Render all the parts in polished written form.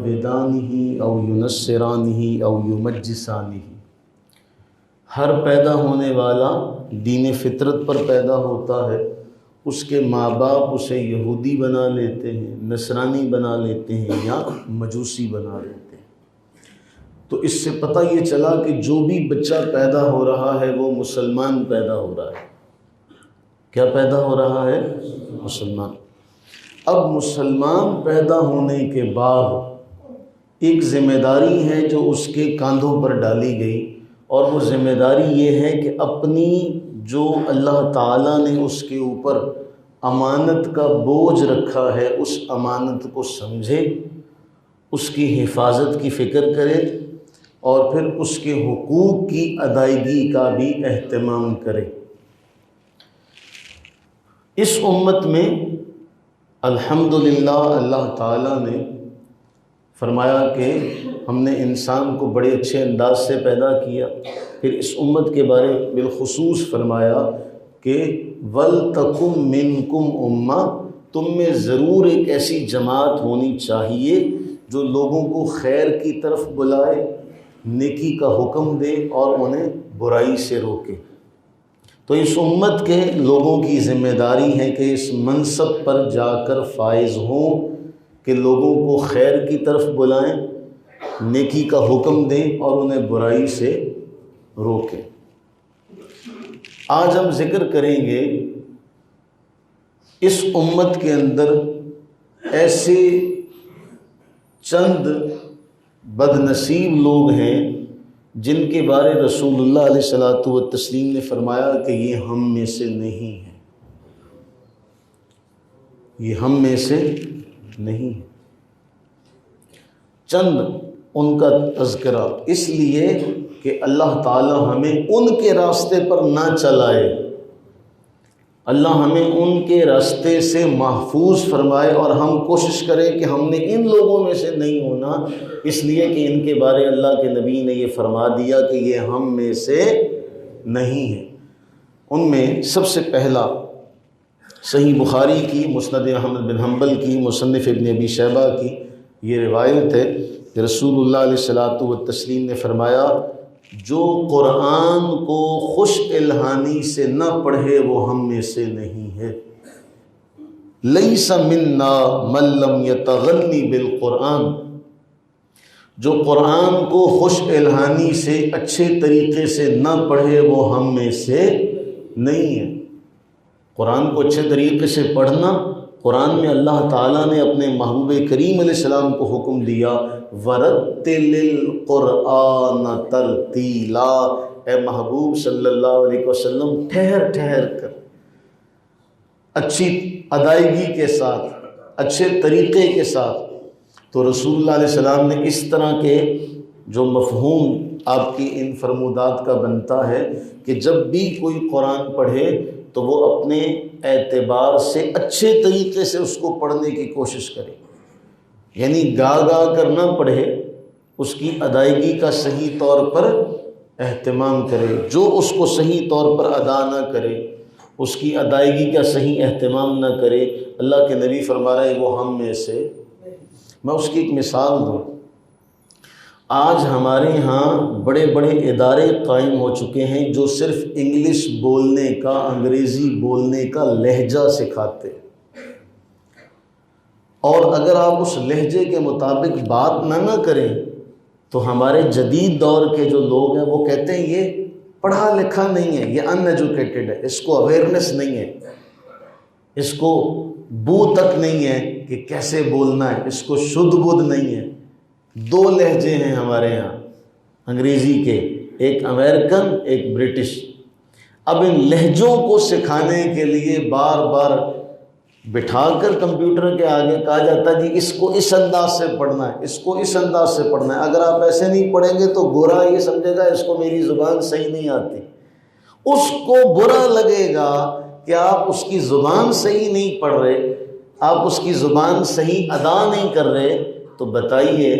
یہودانہ او ینصرانہ او یمجسانہ، ہر پیدا ہونے والا دین فطرت پر پیدا ہوتا ہے، اس کے ماں باپ اسے یہودی بنا لیتے ہیں، نصرانی بنا لیتے ہیں یا مجوسی بنا لیتے ہیں۔ تو اس سے پتہ یہ چلا کہ جو بھی بچہ پیدا ہو رہا ہے وہ مسلمان پیدا ہو رہا ہے۔ کیا پیدا ہو رہا ہے؟ مسلمان۔ اب مسلمان پیدا ہونے کے بعد ایک ذمہ داری ہے جو اس کے کاندھوں پر ڈالی گئی، اور وہ ذمہ داری یہ ہے کہ اپنی جو اللہ تعالیٰ نے اس کے اوپر امانت کا بوجھ رکھا ہے اس امانت کو سمجھے، اس کی حفاظت کی فکر کرے، اور پھر اس کے حقوق کی ادائیگی کا بھی اہتمام کرے۔ اس امت میں الحمدللہ اللہ تعالیٰ نے فرمایا کہ ہم نے انسان کو بڑے اچھے انداز سے پیدا کیا، پھر اس امت کے بارے بالخصوص فرمایا کہ وَلْتَكُمْ مِنْكُمْ أُمَّةٌ، تم میں ضرور ایک ایسی جماعت ہونی چاہیے جو لوگوں کو خیر کی طرف بلائے، نیکی کا حکم دے اور انہیں برائی سے روکے۔ تو اس امت کے لوگوں کی ذمہ داری ہے کہ اس منصب پر جا کر فائز ہوں کہ لوگوں کو خیر کی طرف بلائیں، نیکی کا حکم دیں اور انہیں برائی سے روکیں۔ آج ہم ذکر کریں گے اس امت کے اندر ایسے چند بد نصیب لوگ ہیں جن کے بارے رسول اللہ علیہ الصلوۃ والتسلیم نے فرمایا کہ یہ ہم میں سے نہیں ہے، یہ ہم میں سے نہیں ہے۔ چند ان کا تذکرہ اس لیے کہ اللہ تعالی ہمیں ان کے راستے پر نہ چلائے، اللہ ہمیں ان کے راستے سے محفوظ فرمائے، اور ہم کوشش کریں کہ ہم نے ان لوگوں میں سے نہیں ہونا، اس لیے کہ ان کے بارے اللہ کے نبی نے یہ فرما دیا کہ یہ ہم میں سے نہیں ہے۔ ان میں سب سے پہلا صحیح بخاری کی، مسند احمد بن حنبل کی، مصنف ابن ابی شیبہ کی یہ روایت ہے کہ رسول اللہ علیہ الصلوۃ والتسلیم نے فرمایا جو قرآن کو خوش الحانی سے نہ پڑھے وہ ہم میں سے نہیں ہے۔ لیس منا من لم یتغنی بالقرآن، جو قرآن کو خوش الحانی سے اچھے طریقے سے نہ پڑھے وہ ہم میں سے نہیں ہے۔ قرآن کو اچھے طریقے سے پڑھنا، قرآن میں اللہ تعالیٰ نے اپنے محبوب کریم علیہ السلام کو حکم دیا وَرَتِّلِ الْقُرْآنَ تَرْتِيلًا، اے محبوب صلی اللہ علیہ وسلم ٹھہر ٹھہر کر اچھی ادائیگی کے ساتھ، اچھے طریقے کے ساتھ۔ تو رسول اللہ علیہ السلام نے اس طرح کے جو مفہوم آپ کی ان فرمودات کا بنتا ہے کہ جب بھی کوئی قرآن پڑھے تو وہ اپنے اعتبار سے اچھے طریقے سے اس کو پڑھنے کی کوشش کرے، یعنی گا گا کر نہ پڑھے، اس کی ادائیگی کا صحیح طور پر اہتمام کرے۔ جو اس کو صحیح طور پر ادا نہ کرے، اس کی ادائیگی کا صحیح اہتمام نہ کرے، اللہ کے نبی فرما رہے وہ ہم میں سے۔ میں اس کی ایک مثال دوں۔ آج ہمارے ہاں بڑے بڑے ادارے قائم ہو چکے ہیں جو صرف انگلش بولنے کا، انگریزی بولنے کا لہجہ سکھاتے ہیں، اور اگر آپ اس لہجے کے مطابق بات نہ کریں تو ہمارے جدید دور کے جو لوگ ہیں وہ کہتے ہیں یہ پڑھا لکھا نہیں ہے، یہ ان ایجوکیٹڈ ہے، اس کو اویئرنیس نہیں ہے، اس کو بو تک نہیں ہے کہ کیسے بولنا ہے، اس کو شدھ بدھ نہیں ہے۔ دو لہجے ہیں ہمارے ہاں انگریزی کے، ایک امریکن ایک برٹش۔ اب ان لہجوں کو سکھانے کے لیے بار بار بٹھا کر کمپیوٹر کے آگے کہا جاتا ہے جی اس کو اس انداز سے پڑھنا ہے، اس کو اس انداز سے پڑھنا ہے۔ اگر آپ ایسے نہیں پڑھیں گے تو گورا یہ سمجھے گا اس کو میری زبان صحیح نہیں آتی، اس کو برا لگے گا کہ آپ اس کی زبان صحیح نہیں پڑھ رہے، آپ اس کی زبان صحیح ادا نہیں کر رہے۔ تو بتائیے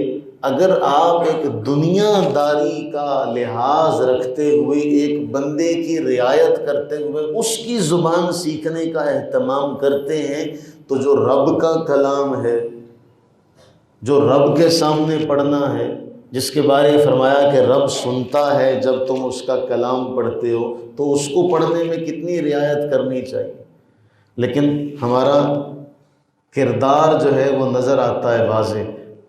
اگر آپ ایک دنیا داری کا لحاظ رکھتے ہوئے، ایک بندے کی رعایت کرتے ہوئے اس کی زبان سیکھنے کا اہتمام کرتے ہیں، تو جو رب کا کلام ہے جو رب کے سامنے پڑھنا ہے، جس کے بارے میں فرمایا کہ رب سنتا ہے جب تم اس کا کلام پڑھتے ہو، تو اس کو پڑھنے میں کتنی رعایت کرنی چاہیے۔ لیکن ہمارا کردار جو ہے وہ نظر آتا ہے واضح۔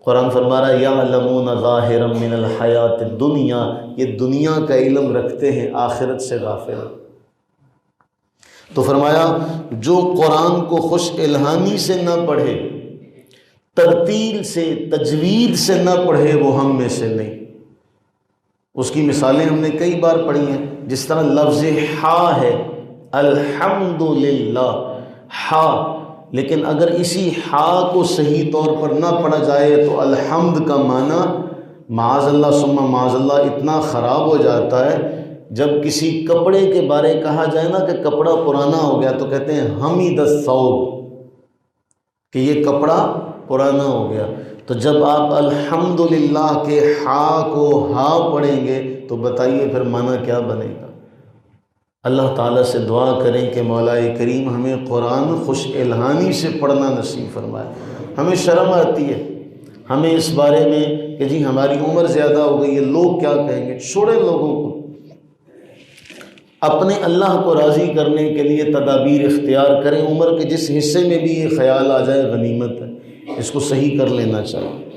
قرآن فرما رہا ہے یعلمون ظاہرا من الحیات الدنیا، یہ دنیا کا علم رکھتے ہیں، آخرت سے غافل۔ تو فرمایا جو قرآن کو خوش الہانی سے نہ پڑھے، ترتیل سے، تجوید سے نہ پڑھے، وہ ہم میں سے نہیں۔ اس کی مثالیں ہم نے کئی بار پڑھی ہیں، جس طرح لفظ ہا ہے، الحمدللہ، ہا، لیکن اگر اسی ہا کو صحیح طور پر نہ پڑھا جائے تو الحمد کا معنی معاذ اللہ ثم معاذ اللہ اتنا خراب ہو جاتا ہے۔ جب کسی کپڑے کے بارے کہا جائے نا کہ کپڑا پرانا ہو گیا، تو کہتے ہیں حمید الثوب، کہ یہ کپڑا پرانا ہو گیا۔ تو جب آپ الحمدللہ کے ہا کو ہا پڑھیں گے تو بتائیے پھر معنی کیا بنے گا؟ اللہ تعالیٰ سے دعا کریں کہ مولا کریم ہمیں قرآن خوش الہانی سے پڑھنا نصیب فرمائے۔ ہمیں شرم آتی ہے ہمیں اس بارے میں کہ جی ہماری عمر زیادہ ہو گئی ہے، لوگ کیا کہیں گے۔ چھوڑیں لوگوں کو، اپنے اللہ کو راضی کرنے کے لیے تدابیر اختیار کریں۔ عمر کے جس حصے میں بھی یہ خیال آ جائے غنیمت ہے، اس کو صحیح کر لینا چاہیے۔